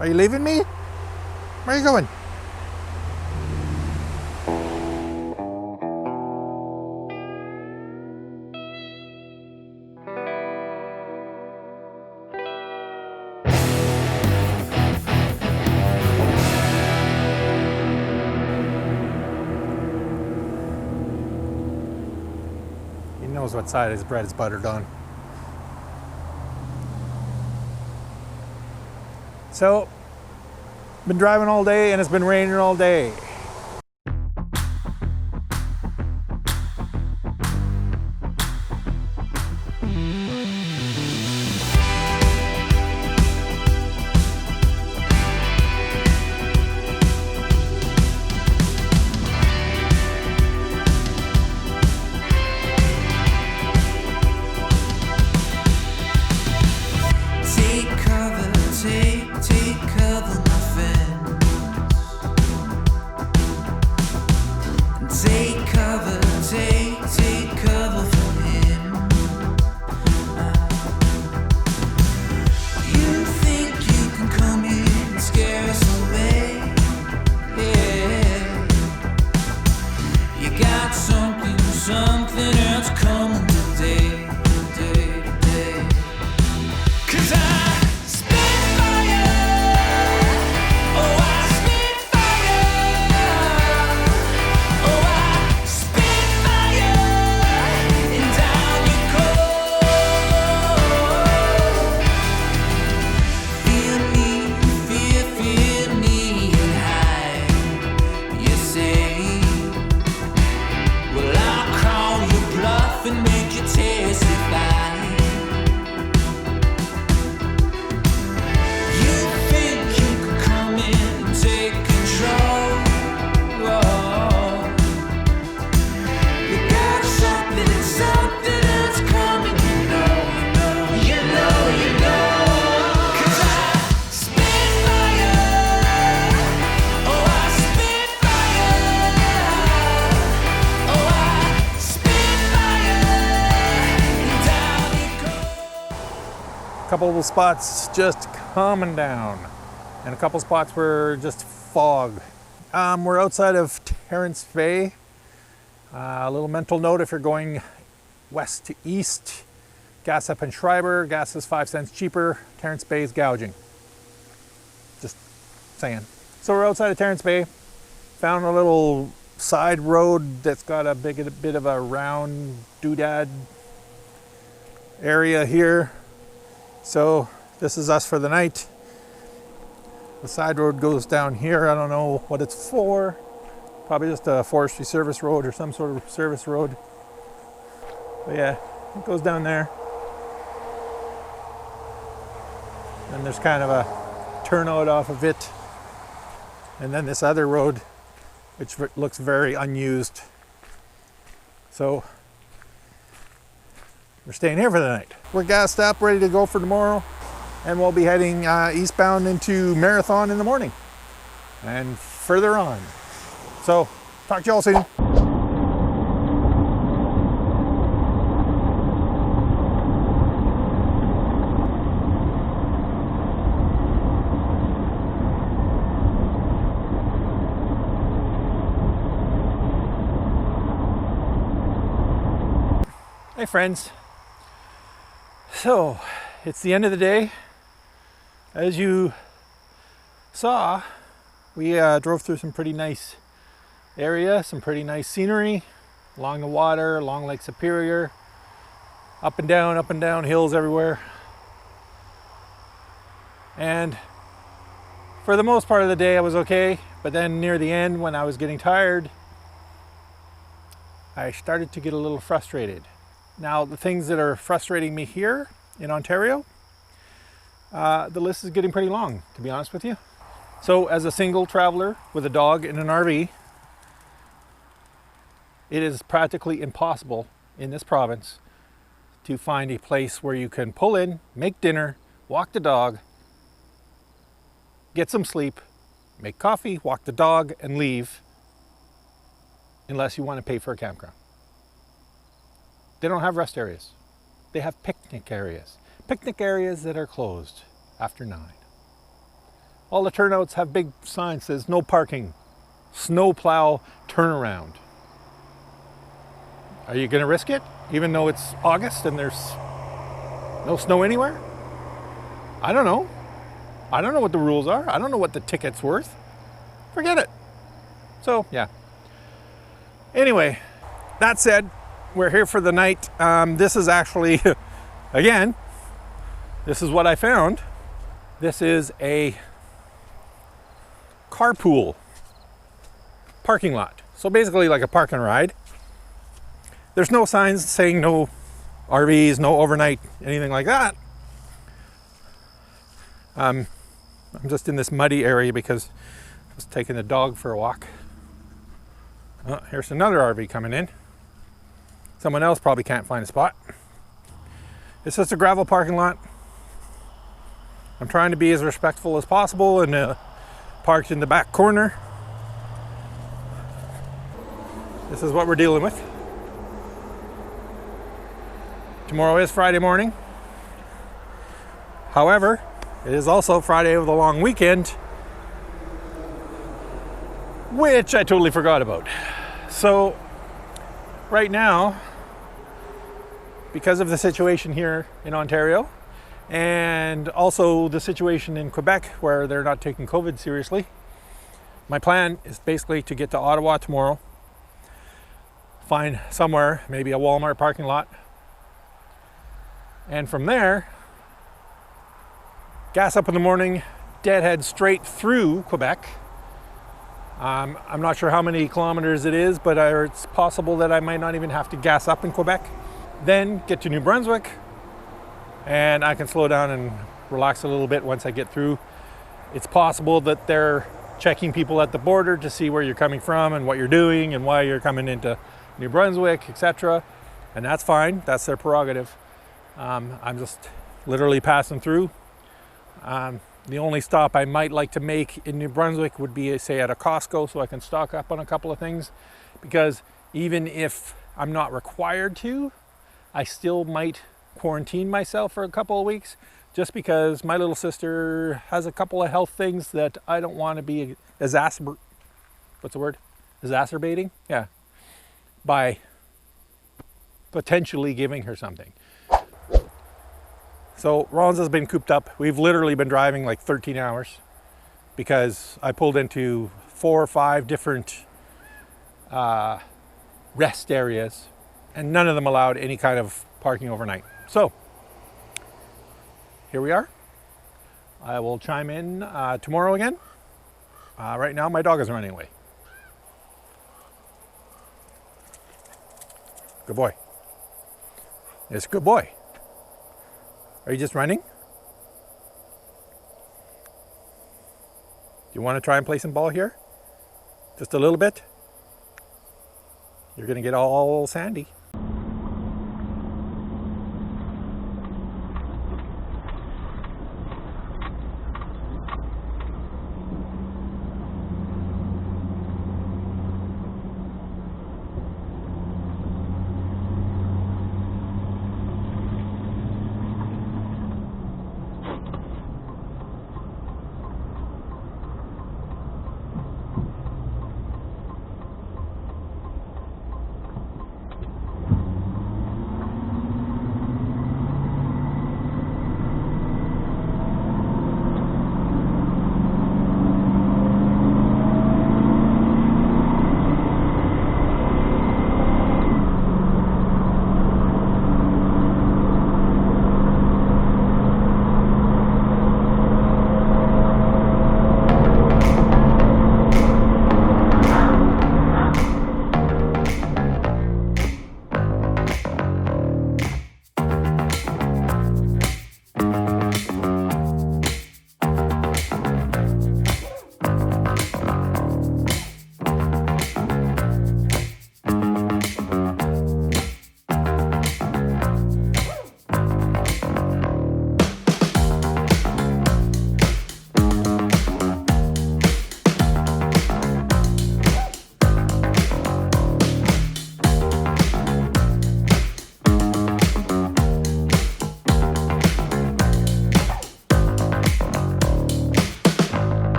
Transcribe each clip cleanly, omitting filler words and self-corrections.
Are you leaving me? Where are you going? He knows what side his bread is buttered on. So, been driving all day and it's been raining all day. Take cover, my friend. Take cover, take cover from him. You think you can come here and scare us away? Yeah. You got something else coming today. 'Cause A couple of spots just calming down, and a couple spots were just fog. We're outside of Terrence Bay. A little mental note: if you're going west to east, gas up in Schreiber, gas is 5 cents cheaper. Terrence Bay is gouging. Just saying. So we're outside of Terrence Bay. Found a little side road that's got a bit of a round doodad area here. So this is us for the night. The side road goes down here. I don't know what it's for. Probably just a forestry service road or some sort of service road. But yeah, it goes down there. And there's kind of a turnout off of it. And then this other road, which looks very unused. So we're staying here for the night. We're gassed up, ready to go for tomorrow, and we'll be heading eastbound into Marathon in the morning and further on. So, talk to y'all soon. Hey friends. So, it's the end of the day. As you saw, we drove through some pretty nice area, some pretty nice scenery along the water, along Lake Superior, up and down hills everywhere. And for the most part of the day I was okay, but then near the end when I was getting tired, I started to get a little frustrated. Now, the things that are frustrating me here in Ontario, the list is getting pretty long, to be honest with you. So as a single traveler with a dog in an RV, it is practically impossible in this province to find a place where you can pull in, make dinner, walk the dog, get some sleep, make coffee, walk the dog, and leave, unless you want to pay for a campground. They don't have rest areas. They have picnic areas. Picnic areas that are closed after 9. All the turnouts have big signs that says no parking, snowplow turnaround. Are you going to risk it, even though it's August and there's no snow anywhere? I don't know. I don't know what the rules are. I don't know what the ticket's worth. Forget it. So, yeah. Anyway, that said, we're here for the night. This is actually, again, this is what I found. This is a carpool parking lot. So basically like a park and ride. There's no signs saying no RVs, no overnight, anything like that. I'm just in this muddy area because I was taking the dog for a walk. Oh, here's another RV coming in. Someone else probably can't find a spot. It's just a gravel parking lot. I'm trying to be as respectful as possible and parked in the back corner. This is what we're dealing with. Tomorrow is Friday morning. However, it is also Friday of the long weekend, which I totally forgot about. So right now, because of the situation here in Ontario and also the situation in Quebec where they're not taking COVID seriously, my plan is basically to get to Ottawa tomorrow, find somewhere, maybe a Walmart parking lot, and from there, gas up in the morning, deadhead straight through Quebec. I'm not sure how many kilometers it is, but it's possible that I might not even have to gas up in Quebec. Then get to New Brunswick, and I can slow down and relax a little bit once I get through. It's possible that they're checking people at the border to see where you're coming from and what you're doing and why you're coming into New Brunswick, etc. And that's fine, that's their prerogative. I'm just literally passing through. The only stop I might like to make in New Brunswick would be, say, at a Costco, so I can stock up on a couple of things, because even if I'm not required to, I still might quarantine myself for a couple of weeks, just because my little sister has a couple of health things that I don't want to be exacerbating? Yeah. By potentially giving her something. So Rollins has been cooped up. We've literally been driving like 13 hours because I pulled into 4 or 5 different rest areas, and none of them allowed any kind of parking overnight. So here we are. I will chime in tomorrow again. Right now my dog is running away. Good boy. It's a good boy. Are you just running? Do you want to try and play some ball here? Just a little bit? You're going to get all sandy.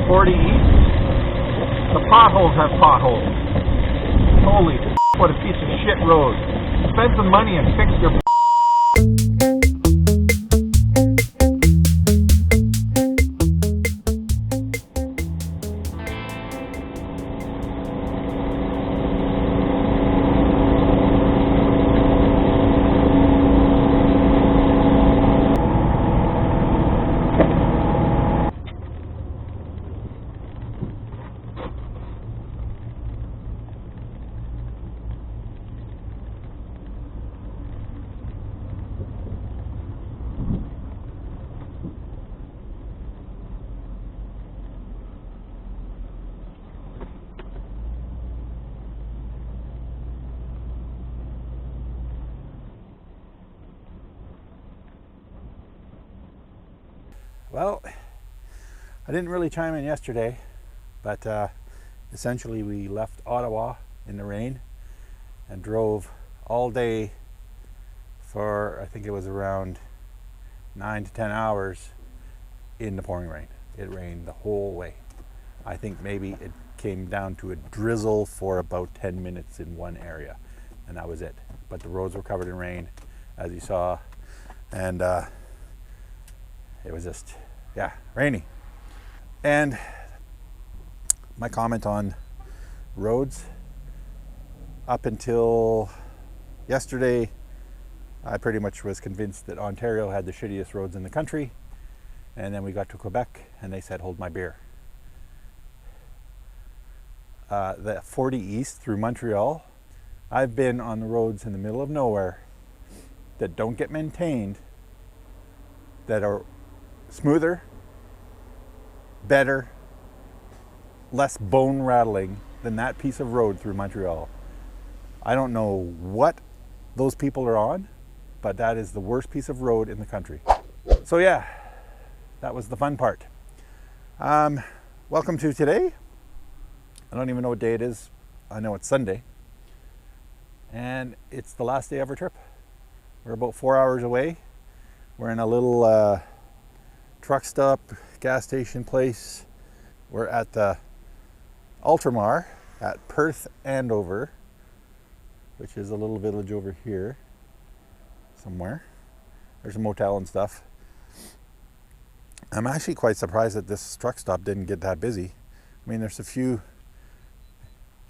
40 east, the potholes have potholes. Holy what a piece of shit road. Spend some money and fix your Well, I didn't really chime in yesterday, but essentially we left Ottawa in the rain and drove all day for, I think it was around 9 to 10 hours in the pouring rain. It rained the whole way. I think maybe it came down to a drizzle for about 10 minutes in one area, and that was it. But the roads were covered in rain, as you saw, and it was just, yeah, rainy. And my comment on roads, up until yesterday, I pretty much was convinced that Ontario had the shittiest roads in the country. And then we got to Quebec and they said, hold my beer. The 40 east through Montreal, I've been on the roads in the middle of nowhere that don't get maintained, that are smoother, better, less bone rattling than that piece of road through Montreal. I don't know what those people are on, but that is the worst piece of road in the country. So yeah, that was the fun part. Welcome to today. I don't even know what day it is. I know it's Sunday. And it's the last day of our trip. We're about 4 hours away. We're in a little truck stop, gas station place. We're at the Ultramar at Perth Andover, which is a little village over here somewhere. There's a motel and stuff. I'm actually quite surprised that this truck stop didn't get that busy. I mean, there's a few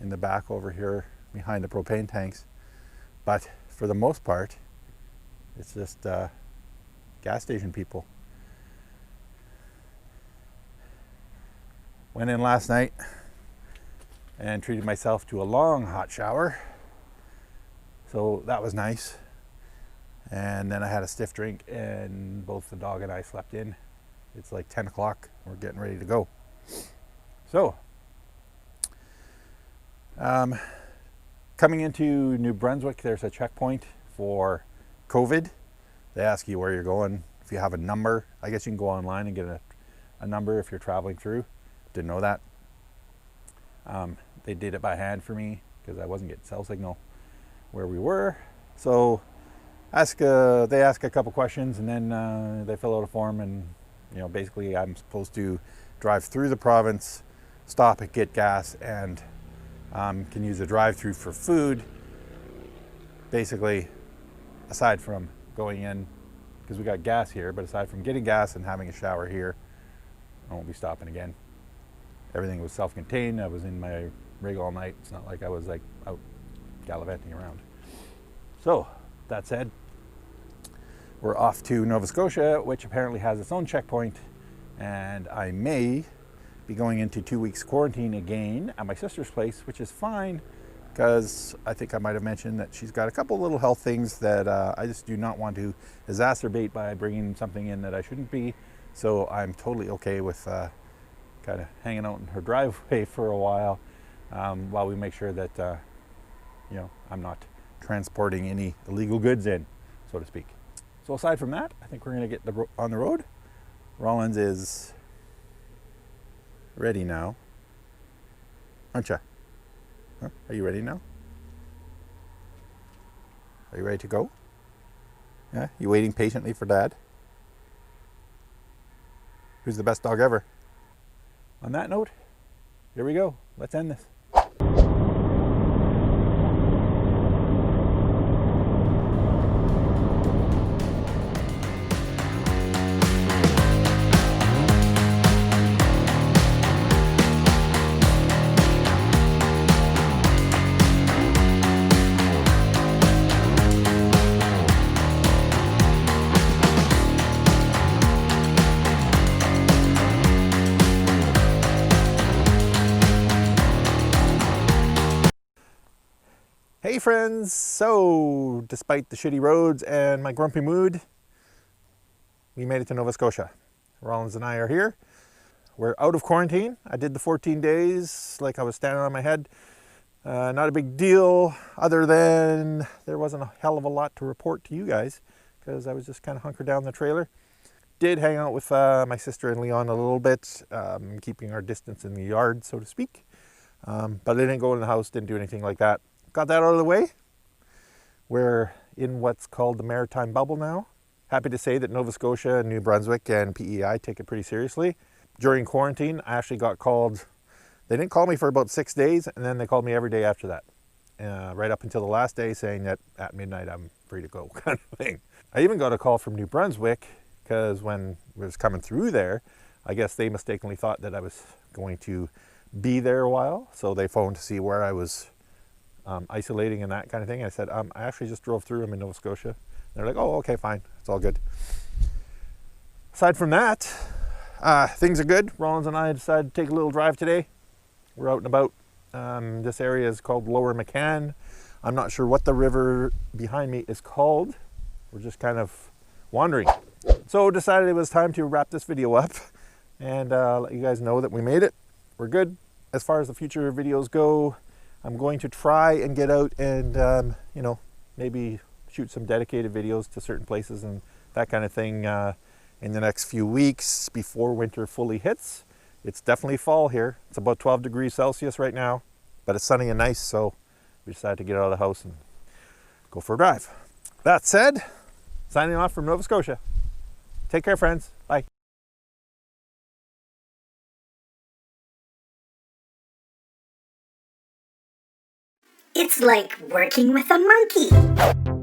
in the back over here behind the propane tanks, but for the most part, it's just gas station people. Went in last night and treated myself to a long hot shower, so that was nice. And then I had a stiff drink and both the dog and I slept in. It's like 10 o'clock, we're getting ready to go. So, coming into New Brunswick, there's a checkpoint for COVID. They ask you where you're going. If you have a number, I guess you can go online and get a number if you're traveling through. Didn't know that. They did it by hand for me because I wasn't getting cell signal where we were. So they ask a couple questions and then they fill out a form, and basically I'm supposed to drive through the province, stop and get gas, and can use a drive-through for food. Basically, aside from going in, because we got gas here, but aside from getting gas and having a shower here, I won't be stopping again. Everything was self-contained. I was in my rig all night. It's not like I was like out gallivanting around. So, that said, we're off to Nova Scotia, which apparently has its own checkpoint, and I may be going into 2 weeks quarantine again at my sister's place, which is fine, because I think I might have mentioned that she's got a couple little health things that I just do not want to exacerbate by bringing something in that I shouldn't be. So I'm totally okay with kind of hanging out in her driveway for a while we make sure that I'm not transporting any illegal goods in, so to speak. So aside from that, I think we're going to get on the road. Rollins is ready now, aren't you? Huh? Are you ready now? Are you ready to go? Yeah? You waiting patiently for Dad? Who's the best dog ever? on that note, here we go. Let's end this. Hey friends, so despite the shitty roads and my grumpy mood, we made it to Nova Scotia. Rollins and I are here. We're out of quarantine. I did the 14 days like I was standing on my head. Not a big deal other than there wasn't a hell of a lot to report to you guys because I was just kind of hunkered down in the trailer. Did hang out with my sister and Leon a little bit, keeping our distance in the yard, so to speak. But I didn't go in the house, didn't do anything like that. Got that out of the way. We're in what's called the maritime bubble now. Happy to say that Nova Scotia and New Brunswick and PEI take it pretty seriously. During quarantine, I actually got called. They didn't call me for about 6 days, and then they called me every day after that. Right up until the last day saying that at midnight I'm free to go kind of thing. I even got a call from New Brunswick because when I was coming through there, I guess they mistakenly thought that I was going to be there a while. So they phoned to see where I was isolating and that kind of thing. I said, I actually just drove through. I'm in Nova Scotia. They're like, oh, okay, fine. It's all good. Aside from that, things are good. Rollins and I decided to take a little drive today. We're out and about. This area is called Lower McCann. I'm not sure what the river behind me is called. We're just kind of wandering. So decided it was time to wrap this video up and let you guys know that we made it. We're good. As far as the future videos go, I'm going to try and get out and, maybe shoot some dedicated videos to certain places and that kind of thing in the next few weeks before winter fully hits. It's definitely fall here. It's about 12 degrees Celsius right now, but it's sunny and nice, so we decided to get out of the house and go for a drive. That said, signing off from Nova Scotia. Take care, friends. Bye. It's like working with a monkey.